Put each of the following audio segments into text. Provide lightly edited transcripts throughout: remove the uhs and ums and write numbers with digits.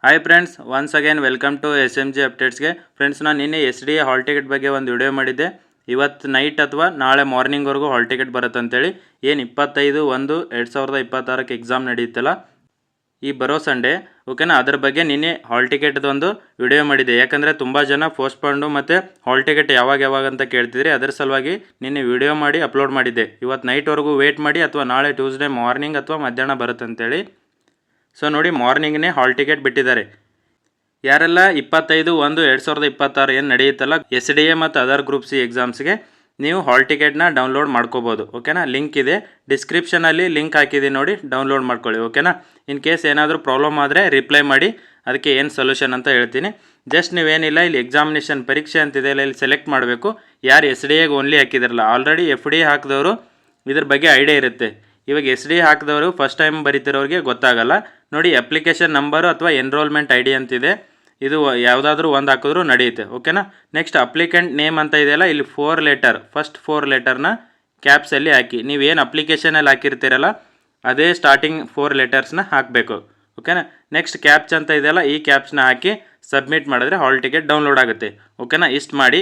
Hi friends, once again welcome to SMG ಅಪ್ಡೇಟ್ಸ್ಗೆ. Friends, ನಾನು ನಿನ್ನೆ SDA ಹಾಲ್ ಟಿಕೆಟ್ ಬಗ್ಗೆ ಒಂದು ವಿಡಿಯೋ ಮಾಡಿದ್ದೆ. ಇವತ್ತು ನೈಟ್ ಅಥವಾ ನಾಳೆ ಮಾರ್ನಿಂಗ್ವರೆಗೂ ಹಾಲ್ ಟಿಕೆಟ್ ಬರುತ್ತೆ ಅಂತೇಳಿ. ಏನು 25/1/2026 ಎಕ್ಸಾಮ್ ನಡೆಯುತ್ತಲ್ಲ, ಈ ಬರೋ ಸಂಡೇ, ಓಕೆನಾ, ಅದ್ರ ಬಗ್ಗೆ ನಿನ್ನೆ ಹಾಲ್ ಟಿಕೆಟ್ದೊಂದು ವಿಡಿಯೋ ಮಾಡಿದ್ದೆ. ಯಾಕಂದರೆ ತುಂಬ ಜನ ಪೋಸ್ಟ್ಪೋಂಡು ಮತ್ತು ಹಾಲ್ ಟಿಕೆಟ್ ಯಾವಾಗ ಅಂತ ಕೇಳ್ತಿದ್ರಿ. ಅದರ ಸಲುವಾಗಿ ನಿನ್ನೆ ವಿಡಿಯೋ ಮಾಡಿ ಅಪ್ಲೋಡ್ ಮಾಡಿದ್ದೆ. ಇವತ್ತು ನೈಟ್ವರೆಗೂ ವೇಟ್ ಮಾಡಿ ಅಥವಾ ನಾಳೆ ಟ್ಯೂಸ್ಡೇ ಮಾರ್ನಿಂಗ್ ಅಥವಾ ಮಧ್ಯಾಹ್ನ ಬರುತ್ತೆ ಅಂತೇಳಿ. ಸೊ ನೋಡಿ, ಮಾರ್ನಿಂಗ್ನೇ ಹಾಲ್ ಟಿಕೆಟ್ ಬಿಟ್ಟಿದ್ದಾರೆ. ಯಾರೆಲ್ಲ 25/1/2026 ಏನು ನಡೆಯುತ್ತಲ್ಲ SDA ಮತ್ತು ಅದರ್ ಗ್ರೂಪ್ ಸಿ ಎಕ್ಸಾಮ್ಸ್ಗೆ ನೀವು ಹಾಲ್ ಟಿಕೆಟ್ನ ಡೌನ್ಲೋಡ್ ಮಾಡ್ಕೋಬೋದು. ಓಕೆನಾ, ಲಿಂಕ್ ಇದೆ ಡಿಸ್ಕ್ರಿಪ್ಷನಲ್ಲಿ, ಲಿಂಕ್ ಹಾಕಿದ್ದೀನಿ ನೋಡಿ, ಡೌನ್ಲೋಡ್ ಮಾಡ್ಕೊಳ್ಳಿ. ಓಕೆನಾ, ಇನ್ ಕೇಸ್ ಏನಾದರೂ ಪ್ರಾಬ್ಲಮ್ ಆದರೆ ರಿಪ್ಲೈ ಮಾಡಿ, ಅದಕ್ಕೆ ಏನು ಸೊಲ್ಯೂಷನ್ ಅಂತ ಹೇಳ್ತೀನಿ. ಜಸ್ಟ್ ನೀವೇನಿಲ್ಲ, ಇಲ್ಲಿ ಎಕ್ಸಾಮಿನೇಷನ್ ಪರೀಕ್ಷೆ ಅಂತಿದೆಯಲ್ಲ, ಇಲ್ಲಿ ಸೆಲೆಕ್ಟ್ ಮಾಡಬೇಕು. ಯಾರು SDAಗೆ ಓನ್ಲಿ ಹಾಕಿದಾರಲ್ಲ, ಆಲ್ರೆಡಿ FD ಹಾಕಿದವರು ಇದ್ರ ಬಗ್ಗೆ ಐಡಿಯಾ ಇರುತ್ತೆ. ಇವಾಗ SDA ಹಾಕಿದವರು ಫಸ್ಟ್ ಟೈಮ್ ಬರೀತಿರೋರಿಗೆ ಗೊತ್ತಾಗಲ್ಲ. ನೋಡಿ, ಅಪ್ಲಿಕೇಶನ್ ನಂಬರು ಅಥವಾ ಎನ್ರೋಲ್ಮೆಂಟ್ ID ಅಂತಿದೆ, ಇದು ಯಾವುದಾದ್ರೂ ಒಂದು ಹಾಕಿದ್ರೂ ನಡೆಯುತ್ತೆ. ಓಕೆನಾ, ನೆಕ್ಸ್ಟ್ ಅಪ್ಲಿಕೆಂಟ್ ನೇಮ್ ಅಂತ ಇದೆಯಲ್ಲ, ಇಲ್ಲಿ 4 ಲೆಟರ್, ಫಸ್ಟ್ 4 ಲೆಟರ್ನ ಕ್ಯಾಪ್ಸಲ್ಲಿ ಹಾಕಿ. ನೀವೇನು ಅಪ್ಲಿಕೇಶನಲ್ಲಿ ಹಾಕಿರ್ತೀರಲ್ಲ ಅದೇ ಸ್ಟಾರ್ಟಿಂಗ್ 4 ಲೆಟರ್ಸ್ನ ಹಾಕಬೇಕು. ಓಕೆನಾ, ನೆಕ್ಸ್ಟ್ ಕ್ಯಾಪ್ಸ್ ಅಂತ ಇದೆಯಲ್ಲ, ಈ ಕ್ಯಾಪ್ಸ್ನ ಹಾಕಿ ಸಬ್ಮಿಟ್ ಮಾಡಿದ್ರೆ ಹಾಲ್ ಟಿಕೆಟ್ ಡೌನ್ಲೋಡ್ ಆಗುತ್ತೆ. ಓಕೆನಾ, ಇಷ್ಟು ಮಾಡಿ.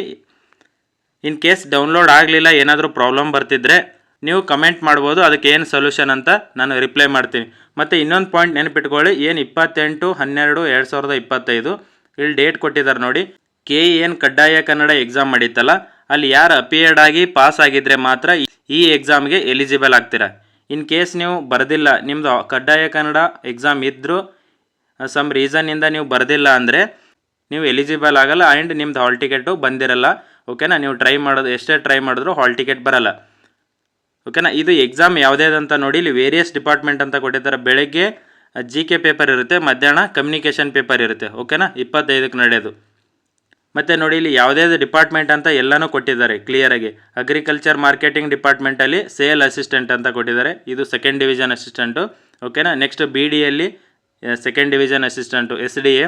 ಇನ್ ಕೇಸ್ ಡೌನ್ಲೋಡ್ ಆಗಲಿಲ್ಲ, ಏನಾದರೂ ಪ್ರಾಬ್ಲಮ್ ಬರ್ತಿದ್ರೆ ನೀವು ಕಮೆಂಟ್ ಮಾಡ್ಬೋದು, ಅದಕ್ಕೆ ಏನು ಸೊಲ್ಯೂಷನ್ ಅಂತ ನಾನು ರಿಪ್ಲೈ ಮಾಡ್ತೀನಿ. ಮತ್ತು ಇನ್ನೊಂದು ಪಾಯಿಂಟ್ ನೆನಪಿಟ್ಕೊಳ್ಳಿ, ಏನು 28/12/2025 ಇಲ್ಲಿ ಡೇಟ್ ಕೊಟ್ಟಿದ್ದಾರೆ ನೋಡಿ. KE ಏನು ಕಡ್ಡಾಯ ಕನ್ನಡ ಎಕ್ಸಾಮ್ ಮಾಡಿತ್ತಲ್ಲ, ಅಲ್ಲಿ ಯಾರು ಅಪಿಯರ್ಡ್ ಆಗಿ ಪಾಸ್ ಆಗಿದ್ರೆ ಮಾತ್ರ ಈ ಎಕ್ಸಾಮ್ಗೆ ಎಲಿಜಿಬಲ್ ಆಗ್ತೀರಾ. ಇನ್ ಕೇಸ್ ನೀವು ಬರೆದಿಲ್ಲ, ನಿಮ್ಮದು ಕಡ್ಡಾಯ ಕನ್ನಡ ಎಕ್ಸಾಮ್ ಇದ್ದರೂ ಸಮ್ ರೀಸನ್ನಿಂದ ನೀವು ಬರೆದಿಲ್ಲ ಅಂದರೆ ನೀವು ಎಲಿಜಿಬಲ್ ಆಗಲ್ಲ ಆ್ಯಂಡ್ ನಿಮ್ದು ಹಾಲ್ ಟಿಕೆಟು ಬಂದಿರಲ್ಲ. ಓಕೆನಾ, ನೀವು ಎಷ್ಟೇ ಟ್ರೈ ಮಾಡಿದ್ರು ಹಾಲ್ ಟಿಕೆಟ್ ಬರಲ್ಲ. ಓಕೆನಾ, ಇದು ಎಕ್ಸಾಮ್ ಯಾವುದೇದಂತ ನೋಡಿ, ಇಲ್ಲಿ ವೇರಿಯಸ್ ಡಿಪಾರ್ಟ್ಮೆಂಟ್ ಅಂತ ಕೊಟ್ಟಿದ್ದಾರೆ. ಬೆಳಗ್ಗೆ GK ಪೇಪರ್ ಇರುತ್ತೆ, ಮಧ್ಯಾಹ್ನ ಕಮ್ಯುನಿಕೇಷನ್ ಪೇಪರ್ ಇರುತ್ತೆ. ಓಕೆನಾ, 25ಕ್ಕೆ ನಡೆಯೋದು. ಮತ್ತು ನೋಡಿ, ಇಲ್ಲಿ ಯಾವುದೇ ಡಿಪಾರ್ಟ್ಮೆಂಟ್ ಅಂತ ಎಲ್ಲನೂ ಕೊಟ್ಟಿದ್ದಾರೆ ಕ್ಲಿಯರಾಗಿ. ಅಗ್ರಿಕಲ್ಚರ್ ಮಾರ್ಕೆಟಿಂಗ್ ಡಿಪಾರ್ಟ್ಮೆಂಟಲ್ಲಿ ಸೇಲ್ ಅಸಿಸ್ಟೆಂಟ್ ಅಂತ ಕೊಟ್ಟಿದ್ದಾರೆ, ಇದು ಸೆಕೆಂಡ್ ಡಿವಿಷನ್ ಅಸಿಸ್ಟೆಂಟು. ಓಕೆನಾ, ನೆಕ್ಸ್ಟ್ BDಯಲ್ಲಿ second division assistant SDA.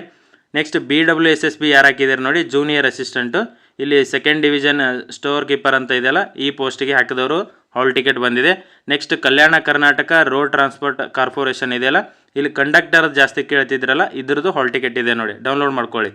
Next BWSSB ಯಾರು ಹಾಕಿದ್ದಾರೆ ನೋಡಿ, ಜೂನಿಯರ್ ಅಸಿಸ್ಟೆಂಟು. ಇಲ್ಲಿ ಸೆಕೆಂಡ್ ಡಿವಿಷನ್ ಸ್ಟೋರ್ ಕೀಪರ್ ಅಂತ ಇದೆಯಲ್ಲ, ಈ ಪೋಸ್ಟಿಗೆ ಹಾಕಿದವರು ಹಾಲ್ ಟಿಕೆಟ್ ಬಂದಿದೆ. Next Kalyana Karnataka road transport corporation ಇದೆಯಲ್ಲ, ಇಲ್ಲಿ ಕಂಡಕ್ಟರ್ ಜಾಸ್ತಿ ಕೇಳ್ತಿದ್ರಲ್ಲ, ಇದ್ರದ್ದು ಹಾಲ್ ಟಿಕೆಟ್ ಇದೆ ನೋಡಿ, ಡೌನ್ಲೋಡ್ ಮಾಡ್ಕೊಳ್ಳಿ.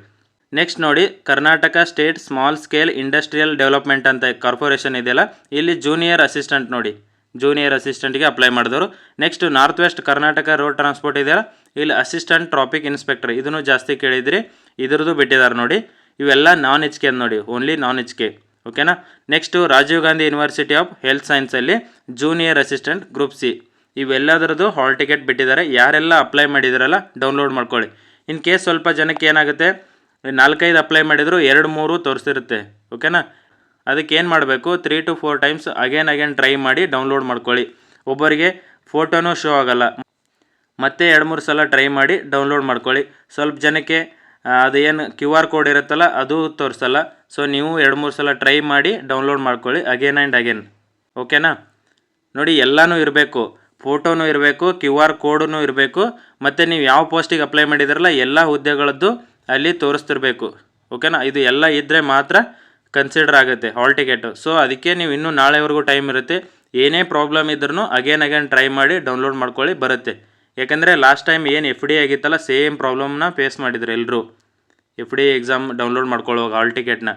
ನೆಕ್ಸ್ಟ್ ನೋಡಿ, Karnataka state small scale industrial development ಅಂತ ಕಾರ್ಪೊರೇಷನ್ ಇದೆಯಲ್ಲ, ಇಲ್ಲಿ ಜೂನಿಯರ್ ಅಸಿಸ್ಟೆಂಟ್ ನೋಡಿ, ಜೂನಿಯರ್ ಅಸಿಸ್ಟೆಂಟ್ಗೆ ಅಪ್ಲೈ ಮಾಡಿದವರು. Next north west Karnataka road transport ಇದೆಯಲ್ಲ, ಇಲ್ಲಿ ಅಸಿಸ್ಟೆಂಟ್ ಟ್ರಾಫಿಕ್ ಇನ್ಸ್ಪೆಕ್ಟರ್, ಇದನ್ನು ಜಾಸ್ತಿ ಕೇಳಿದ್ರಿ, ಇದ್ರದ್ದು ಬಿಟ್ಟಿದ್ದಾರೆ ನೋಡಿ. ಇವೆಲ್ಲ ನಾನ್ HK ನೋಡಿ, ಓನ್ಲಿ ನಾನ್ HK. ಓಕೆನಾ, next Rajiv Gandhi university of health ಸೈನ್ಸಲ್ಲಿ ಜೂನಿಯರ್ ಅಸಿಸ್ಟೆಂಟ್ ಗ್ರೂಪ್ C, ಇವೆಲ್ಲದರದ್ದು ಹಾಲ್ ಟಿಕೆಟ್ ಬಿಟ್ಟಿದ್ದಾರೆ. ಯಾರೆಲ್ಲ ಅಪ್ಲೈ ಮಾಡಿದಾರಲ್ಲ ಡೌನ್ಲೋಡ್ ಮಾಡ್ಕೊಳ್ಳಿ. ಇನ್ ಕೇಸ್ ಸ್ವಲ್ಪ ಜನಕ್ಕೆ ಏನಾಗುತ್ತೆ, 4-5 ಅಪ್ಲೈ ಮಾಡಿದ್ರು 2-3 ತೋರಿಸಿರುತ್ತೆ. ಓಕೆನಾ, ಅದಕ್ಕೆ ಏನು ಮಾಡಬೇಕು, 3 to 4 ಟೈಮ್ಸ್ ಅಗೇನ್ ಟ್ರೈ ಮಾಡಿ ಡೌನ್ಲೋಡ್ ಮಾಡ್ಕೊಳ್ಳಿ. ಒಬ್ಬರಿಗೆ ಫೋಟೋನೂ ಶೋ ಆಗೋಲ್ಲ, ಮತ್ತೆ 2-3 ಸಲ ಟ್ರೈ ಮಾಡಿ ಡೌನ್ಲೋಡ್ ಮಾಡ್ಕೊಳ್ಳಿ. ಸ್ವಲ್ಪ ಜನಕ್ಕೆ ಅದು ಏನು QR ಕೋಡ್ ಇರುತ್ತಲ್ಲ ಅದು ತೋರಿಸಲ್ಲ. ಸೊ ನೀವು 2-3 ಸಲ ಟ್ರೈ ಮಾಡಿ ಡೌನ್ಲೋಡ್ ಮಾಡ್ಕೊಳ್ಳಿ ಅಗೇನ್ ಆ್ಯಂಡ್ ಅಗೇನ್. ಓಕೆನಾ, ನೋಡಿ, ಎಲ್ಲನೂ ಇರಬೇಕು, ಫೋಟೋನೂ ಇರಬೇಕು, QR ಕೋಡೂ ಇರಬೇಕು, ಮತ್ತು ನೀವು ಯಾವ ಪೋಸ್ಟಿಗೆ ಅಪ್ಲೈ ಮಾಡಿದಾರಲ್ಲ ಎಲ್ಲ ಹುದ್ದೆಗಳದ್ದು ಅಲ್ಲಿ ತೋರಿಸ್ತಿರ್ಬೇಕು. ಓಕೆನಾ, ಇದು ಎಲ್ಲ ಇದ್ದರೆ ಮಾತ್ರ ಕನ್ಸಿಡರ್ ಆಗುತ್ತೆ ಹಾಲ್ ಟಿಕೆಟು. ಸೊ ಅದಕ್ಕೆ ನೀವು ಇನ್ನೂ ನಾಳೆವರೆಗೂ ಟೈಮ್ ಇರುತ್ತೆ. ಏನೇ ಪ್ರಾಬ್ಲಮ್ ಇದ್ರೂ ಅಗೇನ್ ಟ್ರೈ ಮಾಡಿ ಡೌನ್ಲೋಡ್ ಮಾಡ್ಕೊಳ್ಳಿ, ಬರುತ್ತೆ. ಯಾಕಂದರೆ ಲಾಸ್ಟ್ ಟೈಮ್ ಏನು FD ಆಗಿತ್ತಲ್ಲ, ಸೇಮ್ ಪ್ರಾಬ್ಲಮ್ನ ಫೇಸ್ ಮಾಡಿದ್ರು ಎಲ್ಲರೂ. FD ಎಕ್ಸಾಮ್ ಡೌನ್ಲೋಡ್ ಮಾಡ್ಕೊಳ್ಳುವಾಗ ಹಾಲ್ ಟಿಕೆಟ್ನ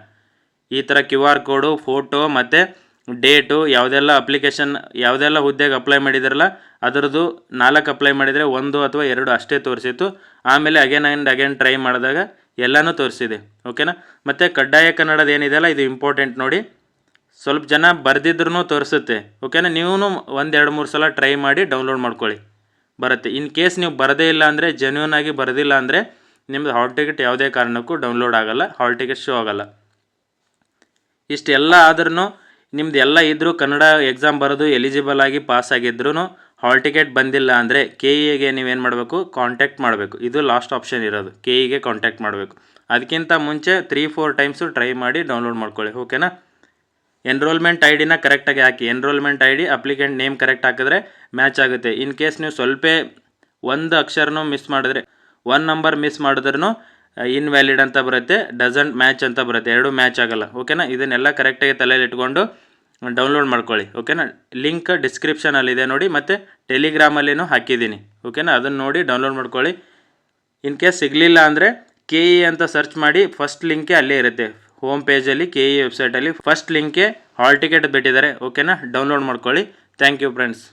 ಈ ಥರ QR ಕೋಡು, ಫೋಟೋ ಮತ್ತು ಡೇಟು, ಯಾವುದೆಲ್ಲ ಅಪ್ಲಿಕೇಶನ್ ಯಾವುದೆಲ್ಲ ಹುದ್ದೆಗೆ ಅಪ್ಲೈ ಮಾಡಿದಾರಲ್ಲ ಅದರದ್ದು 4 ಅಪ್ಲೈ ಮಾಡಿದರೆ 1 ಅಥವಾ 2 ಅಷ್ಟೇ ತೋರಿಸಿತ್ತು. ಆಮೇಲೆ ಅಗೇನ್ ಟ್ರೈ ಮಾಡಿದಾಗ ಎಲ್ಲನೂ ತೋರಿಸಿದೆ. ಓಕೆನಾ, ಮತ್ತು ಕಡ್ಡಾಯ ಕನ್ನಡದ ಏನಿದೆಯಲ್ಲ, ಇದು ಇಂಪಾರ್ಟೆಂಟ್ ನೋಡಿ. ಸ್ವಲ್ಪ ಜನ ಬರೆದಿದ್ರೂ ತೋರಿಸುತ್ತೆ. ಓಕೆನಾ, ನೀವು 1-2-3 ಸಲ ಟ್ರೈ ಮಾಡಿ ಡೌನ್ಲೋಡ್ ಮಾಡ್ಕೊಳ್ಳಿ, ಬರುತ್ತೆ. ಇನ್ ಕೇಸ್ ನೀವು ಬರದೇ ಇಲ್ಲ ಅಂದರೆ, ಜೆನ್ಯೂನ್ ಆಗಿ ಬರೋದಿಲ್ಲ ಅಂದರೆ, ನಿಮ್ಮದು ಹಾಲ್ ಟಿಕೆಟ್ ಯಾವುದೇ ಕಾರಣಕ್ಕೂ ಡೌನ್ಲೋಡ್ ಆಗೋಲ್ಲ, ಹಾಲ್ ಟಿಕೆಟ್ ಶೋ ಆಗೋಲ್ಲ. ಇಷ್ಟೆಲ್ಲ ಆದ್ರೂ ನಿಮ್ದು ಎಲ್ಲ ಇದ್ದರೂ ಕನ್ನಡ ಎಕ್ಸಾಮ್ ಬರೋದು ಎಲಿಜಿಬಲ್ ಆಗಿ ಪಾಸ್ ಆಗಿದ್ರೂ ಹಾಲ್ ಟಿಕೆಟ್ ಬಂದಿಲ್ಲ ಅಂದರೆ KEಗೆ ನೀವೇನು ಮಾಡಬೇಕು, ಕಾಂಟ್ಯಾಕ್ಟ್ ಮಾಡಬೇಕು. ಇದು ಲಾಸ್ಟ್ ಆಪ್ಷನ್ ಇರೋದು, KEಗೆ ಕಾಂಟ್ಯಾಕ್ಟ್ ಮಾಡಬೇಕು. ಅದಕ್ಕಿಂತ ಮುಂಚೆ 3-4 ಟೈಮ್ಸು ಟ್ರೈ ಮಾಡಿ ಡೌನ್ಲೋಡ್ ಮಾಡ್ಕೊಳ್ಳಿ. ಓಕೆನಾ, ಎನ್ರೋಲ್ಮೆಂಟ್ ID ಕರೆಕ್ಟಾಗಿ ಹಾಕಿ. Enrolment ID applicant name correct ಹಾಕಿದ್ರೆ ಮ್ಯಾಚ್ ಆಗುತ್ತೆ. ಇನ್ ಕೇಸ್ ನೀವು ಸ್ವಲ್ಪ ಒಂದು ಅಕ್ಷರನೂ ಮಿಸ್ ಮಾಡಿದ್ರೆ, 1 ನಂಬರ್ ಮಿಸ್ ಮಾಡಿದ್ರೂ ಇನ್ವ್ಯಾಲಿಡ್ ಅಂತ ಬರುತ್ತೆ, ಡಸಂಟ್ ಮ್ಯಾಚ್ ಅಂತ ಬರುತ್ತೆ, 2 ಮ್ಯಾಚ್ ಆಗೋಲ್ಲ. ಓಕೆನಾ, ಇದನ್ನೆಲ್ಲ ಕರೆಕ್ಟಾಗಿ ತಲೆಯಲ್ಲಿ ಇಟ್ಕೊಂಡು ಡೌನ್ಲೋಡ್ ಮಾಡ್ಕೊಳ್ಳಿ. ಓಕೆನಾ, ಲಿಂಕ್ ಡಿಸ್ಕ್ರಿಪ್ಷನಲ್ಲಿದೆ ನೋಡಿ, ಮತ್ತು ಟೆಲಿಗ್ರಾಮಲ್ಲಿನೂ ಹಾಕಿದ್ದೀನಿ. ಓಕೆನಾ, ಅದನ್ನು ನೋಡಿ ಡೌನ್ಲೋಡ್ ಮಾಡ್ಕೊಳ್ಳಿ. ಇನ್ ಕೇಸ್ ಸಿಗಲಿಲ್ಲ ಅಂದರೆ KE ಅಂತ ಸರ್ಚ್ ಮಾಡಿ ಫಸ್ಟ್ ಲಿಂಕೇ ಅಲ್ಲೇ ಇರುತ್ತೆ. ಹೋಮ್ ಪೇಜಲ್ಲಿ KE ವೆಬ್ಸೈಟಲ್ಲಿ ಫಸ್ಟ್ ಲಿಂಕ್ಗೆ ಹಾಲ್ ಟಿಕೆಟ್ ಬಿಟ್ಟಿದ್ದಾರೆ. ಓಕೆನಾ, ಡೌನ್ಲೋಡ್ ಮಾಡ್ಕೊಳ್ಳಿ. Thank you friends.